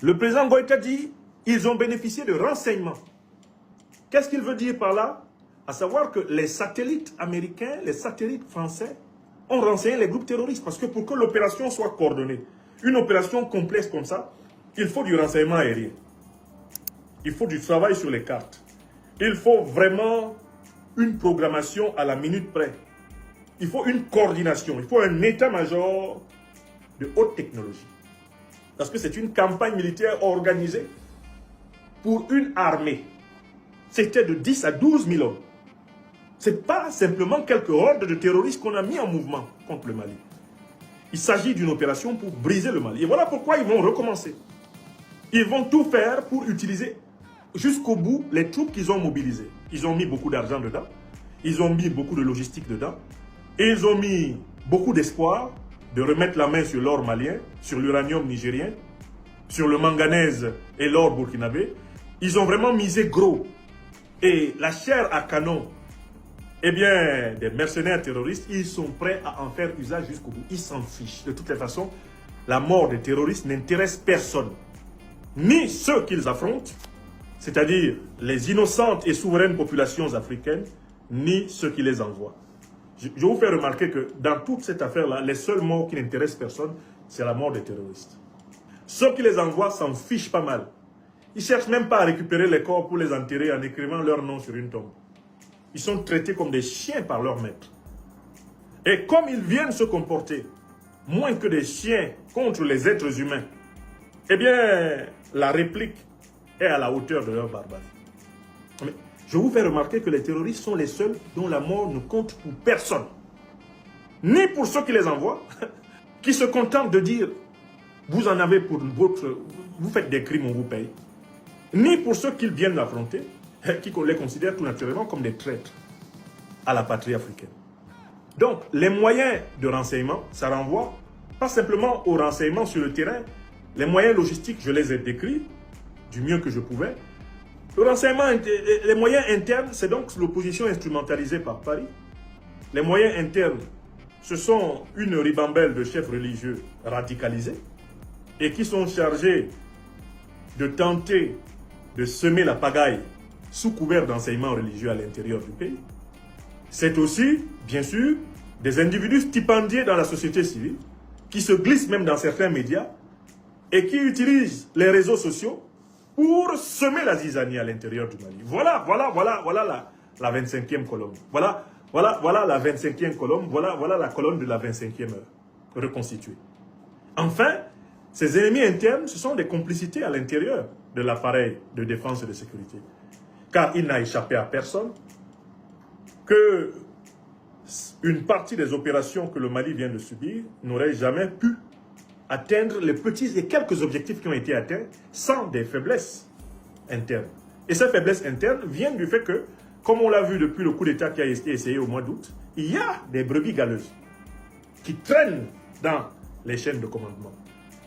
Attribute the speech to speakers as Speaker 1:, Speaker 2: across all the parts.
Speaker 1: Le président Goïta dit ils ont bénéficié de renseignements. Qu'est-ce qu'il veut dire par là? À savoir que les satellites américains, les satellites français ont renseigné les groupes terroristes. Parce que pour que l'opération soit coordonnée, une opération complexe comme ça, il faut du renseignement aérien. Il faut du travail sur les cartes. Il faut vraiment une programmation à la minute près. Il faut une coordination. Il faut un état-major de haute technologie. Parce que c'est une campagne militaire organisée pour une armée. C'était de 10 à 12 000 hommes. Ce n'est pas simplement quelques hordes de terroristes qu'on a mis en mouvement contre le Mali. Il s'agit d'une opération pour briser le Mali. Et voilà pourquoi ils vont recommencer. Ils vont tout faire pour utiliser jusqu'au bout les troupes qu'ils ont mobilisées. Ils ont mis beaucoup d'argent dedans. Ils ont mis beaucoup de logistique dedans. Et ils ont mis beaucoup d'espoir de remettre la main sur l'or malien, sur l'uranium nigérien, sur le manganèse et l'or burkinabé. Ils ont vraiment misé gros. Et la chair à canon, eh bien, des mercenaires terroristes, ils sont prêts à en faire usage jusqu'au bout. Ils s'en fichent. De toutes les façons, la mort des terroristes n'intéresse personne. Ni ceux qu'ils affrontent, c'est-à-dire les innocentes et souveraines populations africaines, ni ceux qui les envoient. Je vous fais remarquer que dans toute cette affaire-là, les seuls morts qui n'intéressent personne, c'est la mort des terroristes. Ceux qui les envoient s'en fichent pas mal. Ils ne cherchent même pas à récupérer les corps pour les enterrer en écrivant leur nom sur une tombe. Ils sont traités comme des chiens par leur maître. Et comme ils viennent se comporter moins que des chiens contre les êtres humains, eh bien, la réplique est à la hauteur de leur barbarie. Mais je vous fais remarquer que les terroristes sont les seuls dont la mort ne compte pour personne. Ni pour ceux qui les envoient, qui se contentent de dire « vous en avez pour votre... vous faites des crimes, on vous paye ». Ni pour ceux qu'ils viennent d'affronter, qui les considèrent tout naturellement comme des traîtres à la patrie africaine. Donc, les moyens de renseignement, ça renvoie pas simplement aux renseignements sur le terrain. Les moyens logistiques, je les ai décrits du mieux que je pouvais. Le renseignement, les moyens internes, c'est donc l'opposition instrumentalisée par Paris. Les moyens internes, ce sont une ribambelle de chefs religieux radicalisés et qui sont chargés de tenter de semer la pagaille sous couvert d'enseignement religieux à l'intérieur du pays. C'est aussi, bien sûr, des individus stipendiés dans la société civile qui se glissent même dans certains médias et qui utilisent les réseaux sociaux pour semer la zizanie à l'intérieur du Mali. Voilà la 25e colonne. Voilà la 25e colonne. Voilà la colonne de la 25e reconstituée. Enfin, ces ennemis internes, ce sont des complicités à l'intérieur de l'appareil de défense et de sécurité. Car il n'a échappé à personne que une partie des opérations que le Mali vient de subir n'aurait jamais pu atteindre les petits et quelques objectifs qui ont été atteints sans des faiblesses internes. Et ces faiblesses internes viennent du fait que, comme on l'a vu depuis le coup d'État qui a été essayé au mois d'août, il y a des brebis galeuses qui traînent dans les chaînes de commandement,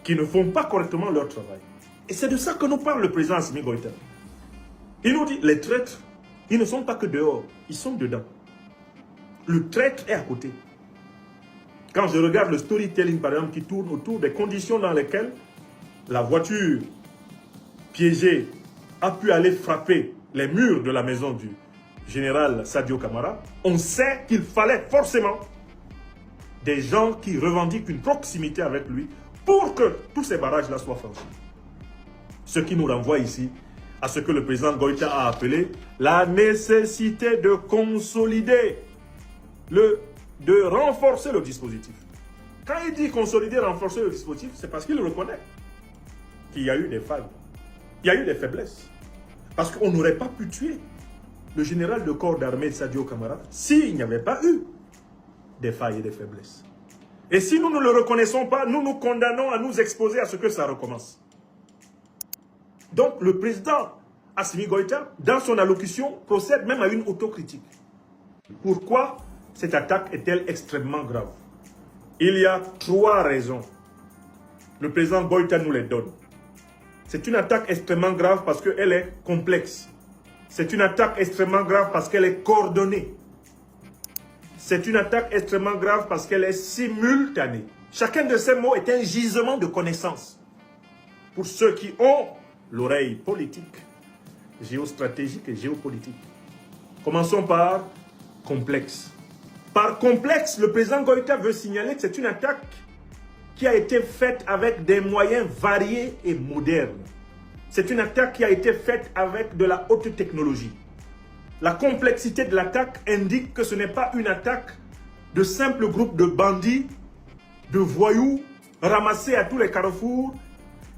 Speaker 1: qui ne font pas correctement leur travail. Et c'est de ça que nous parle le président Assimi Goïta. Il nous dit, les traîtres, ils ne sont pas que dehors, ils sont dedans. Le traître est à côté. Quand je regarde le storytelling, par exemple, qui tourne autour des conditions dans lesquelles la voiture piégée a pu aller frapper les murs de la maison du général Sadio Kamara, on sait qu'il fallait forcément des gens qui revendiquent une proximité avec lui pour que tous ces barrages-là soient franchis. Ce qui nous renvoie ici à ce que le président Goïta a appelé la nécessité de consolider, de renforcer le dispositif. Quand il dit consolider, renforcer le dispositif, c'est parce qu'il reconnaît qu'il y a eu des failles, il y a eu des faiblesses. Parce qu'on n'aurait pas pu tuer le général de corps d'armée Sadio Kamara s'il n'y avait pas eu des failles et des faiblesses. Et si nous ne le reconnaissons pas, nous nous condamnons à nous exposer à ce que ça recommence. Donc le président Assimi Goïta, dans son allocution, procède même à une autocritique. Pourquoi cette attaque est-elle extrêmement grave? Il y a 3 raisons. Le président Goïta nous les donne. C'est une attaque extrêmement grave parce qu'elle est complexe. C'est une attaque extrêmement grave parce qu'elle est coordonnée. C'est une attaque extrêmement grave parce qu'elle est simultanée. Chacun de ces mots est un gisement de connaissances pour ceux qui ont l'oreille politique, géostratégique et géopolitique. Commençons par complexe. Par complexe, le président Goïta veut signaler que c'est une attaque qui a été faite avec des moyens variés et modernes. C'est une attaque qui a été faite avec de la haute technologie. La complexité de l'attaque indique que ce n'est pas une attaque de simples groupes de bandits, de voyous, ramassés à tous les carrefours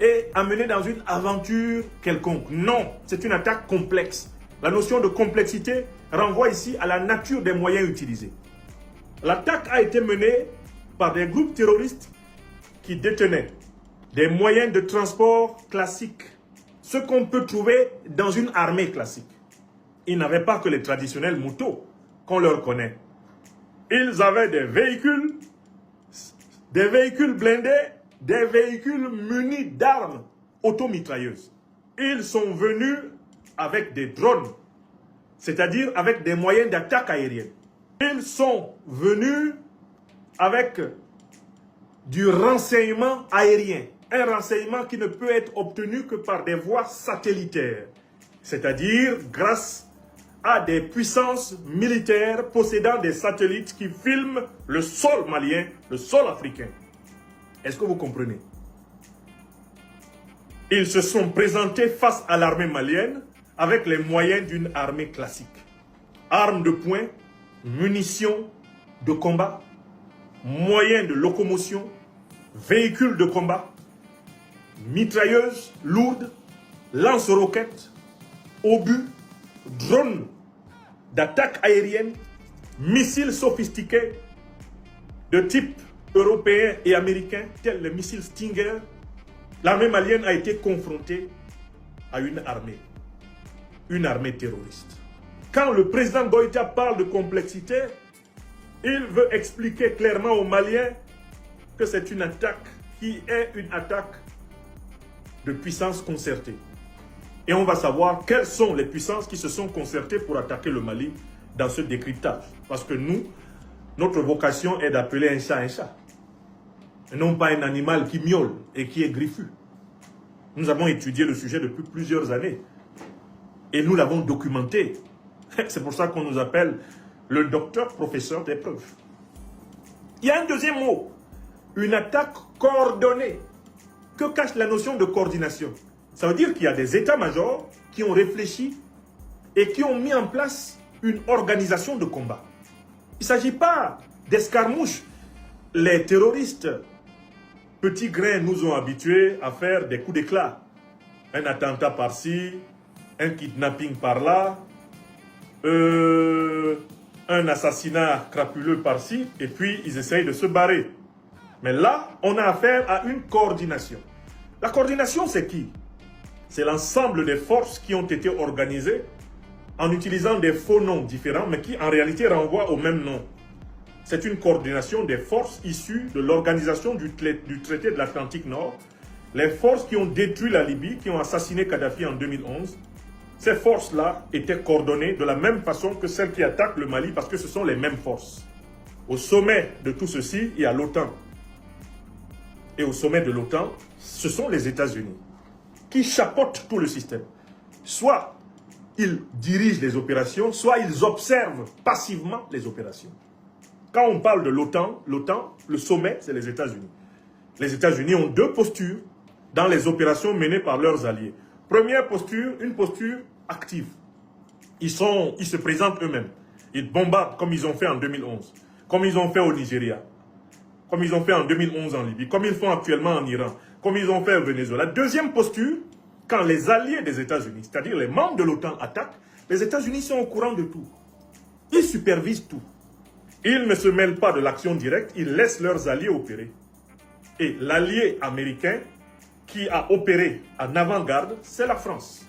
Speaker 1: et amenés dans une aventure quelconque. Non, c'est une attaque complexe. La notion de complexité renvoie ici à la nature des moyens utilisés. L'attaque a été menée par des groupes terroristes qui détenaient des moyens de transport classiques, ce qu'on peut trouver dans une armée classique. Ils n'avaient pas que les traditionnels motos qu'on leur connaît. Ils avaient des véhicules blindés, des véhicules munis d'armes automitrailleuses. Ils sont venus avec des drones, c'est-à-dire avec des moyens d'attaque aérienne. Ils sont venus avec du renseignement aérien, un renseignement qui ne peut être obtenu que par des voies satellitaires, c'est-à-dire grâce à des puissances militaires possédant des satellites qui filment le sol malien, le sol africain. Est-ce que vous comprenez? Ils se sont présentés face à l'armée malienne avec les moyens d'une armée classique. Armes de poing, munitions de combat, moyens de locomotion, véhicules de combat, mitrailleuses lourdes, lance-roquettes, obus, drones d'attaque aérienne, missiles sophistiqués de type européen et américain, tels les missiles Stinger. L'armée malienne a été confrontée à une armée terroriste. Quand le président Goïta parle de complexité, il veut expliquer clairement aux Maliens que c'est une attaque qui est une attaque de puissance concertée. Et on va savoir quelles sont les puissances qui se sont concertées pour attaquer le Mali dans ce décryptage. Parce que nous, notre vocation est d'appeler un chat, et non pas un animal qui miaule et qui est griffu. Nous avons étudié le sujet depuis plusieurs années. Et nous l'avons documenté. C'est pour ça qu'on nous appelle le docteur professeur des preuves. Il y a un deuxième mot. Une attaque coordonnée. Que cache la notion de coordination? Ça veut dire qu'il y a des états-majors qui ont réfléchi et qui ont mis en place une organisation de combat. Il ne s'agit pas d'escarmouches. Les terroristes, petits grains, nous ont habitués à faire des coups d'éclat. Un attentat par-ci, un kidnapping par-là, un assassinat crapuleux par-ci, et puis ils essayent de se barrer. Mais là, on a affaire à une coordination. La coordination, c'est qui? C'est l'ensemble des forces qui ont été organisées en utilisant des faux noms différents, mais qui en réalité renvoient au même nom. C'est une coordination des forces issues de l'organisation du traité de l'Atlantique Nord, les forces qui ont détruit la Libye, qui ont assassiné Kadhafi en 2011. Ces forces-là étaient coordonnées de la même façon que celles qui attaquent le Mali, parce que ce sont les mêmes forces. Au sommet de tout ceci, il y a l'OTAN. Et au sommet de l'OTAN, ce sont les États-Unis qui chapeautent tout le système. Soit ils dirigent les opérations, soit ils observent passivement les opérations. Quand on parle de l'OTAN, le sommet, c'est les États-Unis. Les États-Unis ont deux postures dans les opérations menées par leurs alliés. Première posture, une posture active. Ils se présentent eux-mêmes. Ils bombardent comme ils ont fait en 2011, comme ils ont fait au Nigeria, comme ils ont fait en 2011 en Libye, comme ils font actuellement en Iran, comme ils ont fait au Venezuela. Deuxième posture, quand les alliés des États-Unis, c'est-à-dire les membres de l'OTAN attaquent, les États-Unis sont au courant de tout. Ils supervisent tout. Ils ne se mêlent pas de l'action directe, ils laissent leurs alliés opérer. Et l'allié américain qui a opéré en avant-garde, c'est la France.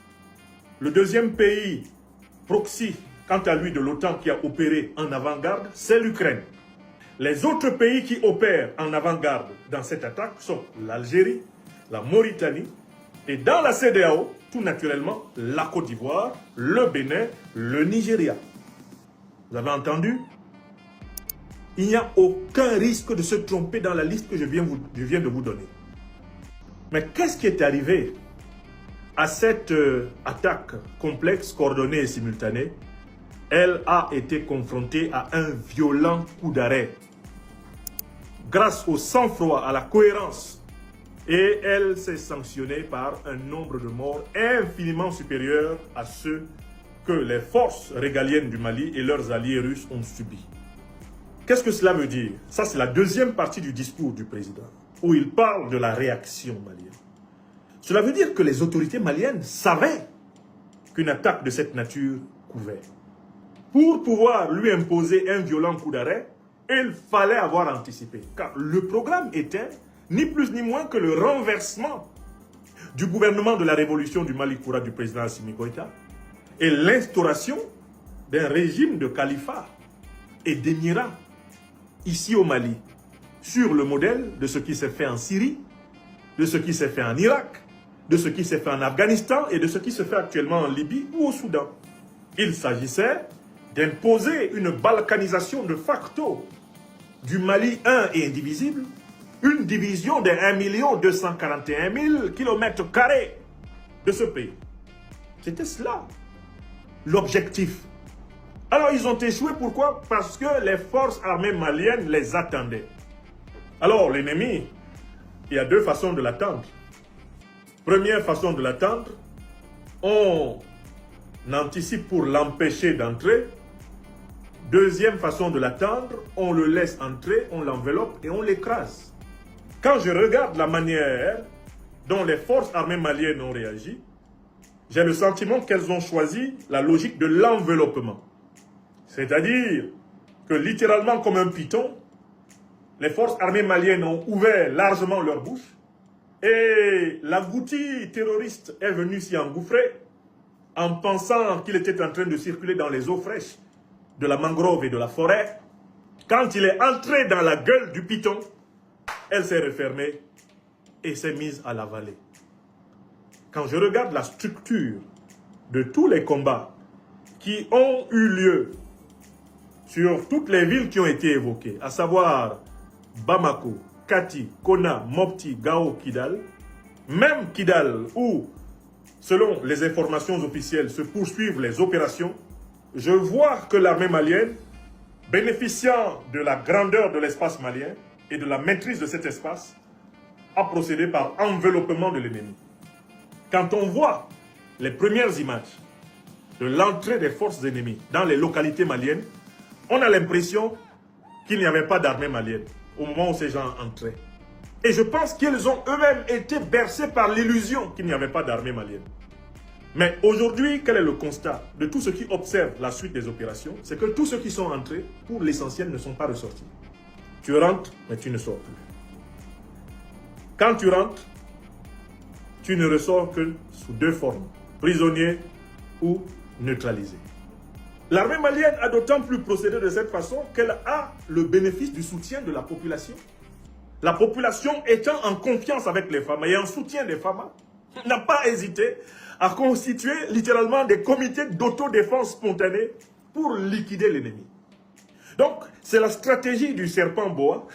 Speaker 1: Le deuxième pays proxy, quant à lui, de l'OTAN qui a opéré en avant-garde, c'est l'Ukraine. Les autres pays qui opèrent en avant-garde dans cette attaque sont l'Algérie, la Mauritanie et dans la CEDEAO, tout naturellement, la Côte d'Ivoire, le Bénin, le Nigeria. Vous avez entendu? Il n'y a aucun risque de se tromper dans la liste que je viens de vous donner. Mais qu'est-ce qui est arrivé à cette attaque complexe, coordonnée et simultanée? Elle a été confrontée à un violent coup d'arrêt. Grâce au sang-froid, à la cohérence, et elle s'est sanctionnée par un nombre de morts infiniment supérieur à ceux que les forces régaliennes du Mali et leurs alliés russes ont subis. Qu'est-ce que cela veut dire? Ça, c'est la deuxième partie du discours du président, où il parle de la réaction malienne. Cela veut dire que les autorités maliennes savaient qu'une attaque de cette nature couvait. Pour pouvoir lui imposer un violent coup d'arrêt, il fallait avoir anticipé. Car le programme était ni plus ni moins que le renversement du gouvernement de la révolution du Mali Koura du président Assimi Goïta et l'instauration d'un régime de califat et d'émirat ici au Mali, sur le modèle de ce qui s'est fait en Syrie, de ce qui s'est fait en Irak, de ce qui s'est fait en Afghanistan et de ce qui se fait actuellement en Libye ou au Soudan. Il s'agissait d'imposer une balkanisation de facto du Mali un et indivisible, une division de 1 241 000 km² de ce pays. C'était cela, l'objectif. Alors ils ont échoué, pourquoi? Parce que les forces armées maliennes les attendaient. Alors l'ennemi, il y a deux façons de l'attendre. Première façon de l'attendre, on anticipe pour l'empêcher d'entrer. Deuxième façon de l'attendre, on le laisse entrer, on l'enveloppe et on l'écrase. Quand je regarde la manière dont les forces armées maliennes ont réagi, j'ai le sentiment qu'elles ont choisi la logique de l'enveloppement. C'est-à-dire que littéralement comme un python, les forces armées maliennes ont ouvert largement leur bouche et l'agouti terroriste est venu s'y engouffrer en pensant qu'il était en train de circuler dans les eaux fraîches de la mangrove et de la forêt. Quand il est entré dans la gueule du python, elle s'est refermée et s'est mise à l'avaler. Quand je regarde la structure de tous les combats qui ont eu lieu sur toutes les villes qui ont été évoquées, à savoir Bamako, Kati, Kona, Mopti, Gao, Kidal, même Kidal où, selon les informations officielles, se poursuivent les opérations, je vois que l'armée malienne, bénéficiant de la grandeur de l'espace malien et de la maîtrise de cet espace, a procédé par enveloppement de l'ennemi. Quand on voit les premières images de l'entrée des forces ennemies dans les localités maliennes, on a l'impression qu'il n'y avait pas d'armée malienne au moment où ces gens entraient. Et je pense qu'ils ont eux-mêmes été bercés par l'illusion qu'il n'y avait pas d'armée malienne. Mais aujourd'hui, quel est le constat de tous ceux qui observent la suite des opérations? C'est que tous ceux qui sont entrés, pour l'essentiel, ne sont pas ressortis. Tu rentres, mais tu ne sors plus. Quand tu rentres, tu ne ressors que sous deux formes, prisonnier ou neutralisé. L'armée malienne a d'autant plus procédé de cette façon qu'elle a le bénéfice du soutien de la population. La population étant en confiance avec les femmes et en soutien des femmes, n'a pas hésité à constituer littéralement des comités d'autodéfense spontanée pour liquider l'ennemi. Donc, c'est la stratégie du serpent boa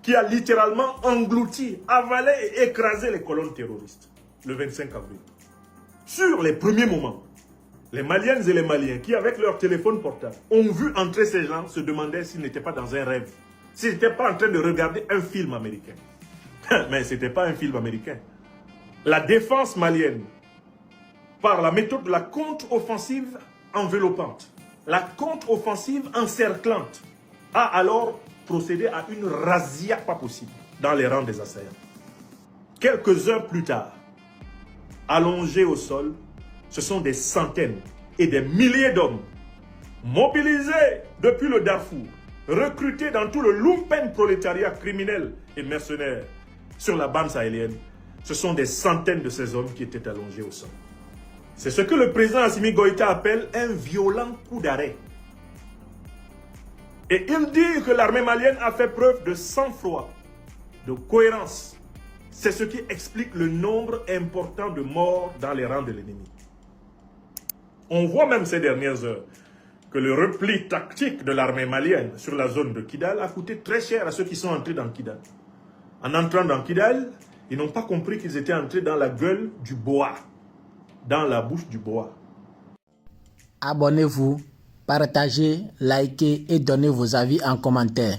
Speaker 1: qui a littéralement englouti, avalé et écrasé les colonnes terroristes le 25 avril. Sur les premiers moments, les Maliennes et les Maliens qui, avec leur téléphone portable, ont vu entrer ces gens, se demandaient s'ils n'étaient pas dans un rêve, s'ils n'étaient pas en train de regarder un film américain. Mais ce n'était pas un film américain. La défense malienne, par la méthode de la contre-offensive enveloppante, la contre-offensive encerclante, a alors procédé à une razzia pas possible dans les rangs des assaillants. Quelques heures plus tard, allongés au sol, ce sont des centaines et des milliers d'hommes mobilisés depuis le Darfour, recrutés dans tout le lumpen prolétariat criminel et mercenaire sur la bande sahélienne. Ce sont des centaines de ces hommes qui étaient allongés au sol. C'est ce que le président Assimi Goïta appelle un violent coup d'arrêt. Et il dit que l'armée malienne a fait preuve de sang-froid, de cohérence. C'est ce qui explique le nombre important de morts dans les rangs de l'ennemi. On voit même ces dernières heures que le repli tactique de l'armée malienne sur la zone de Kidal a coûté très cher à ceux qui sont entrés dans Kidal. En entrant dans Kidal, Ils n'ont pas compris qu'ils étaient entrés dans la gueule du boa, dans la bouche du boa.
Speaker 2: Abonnez-vous, partagez, likez et donnez vos avis en commentaire.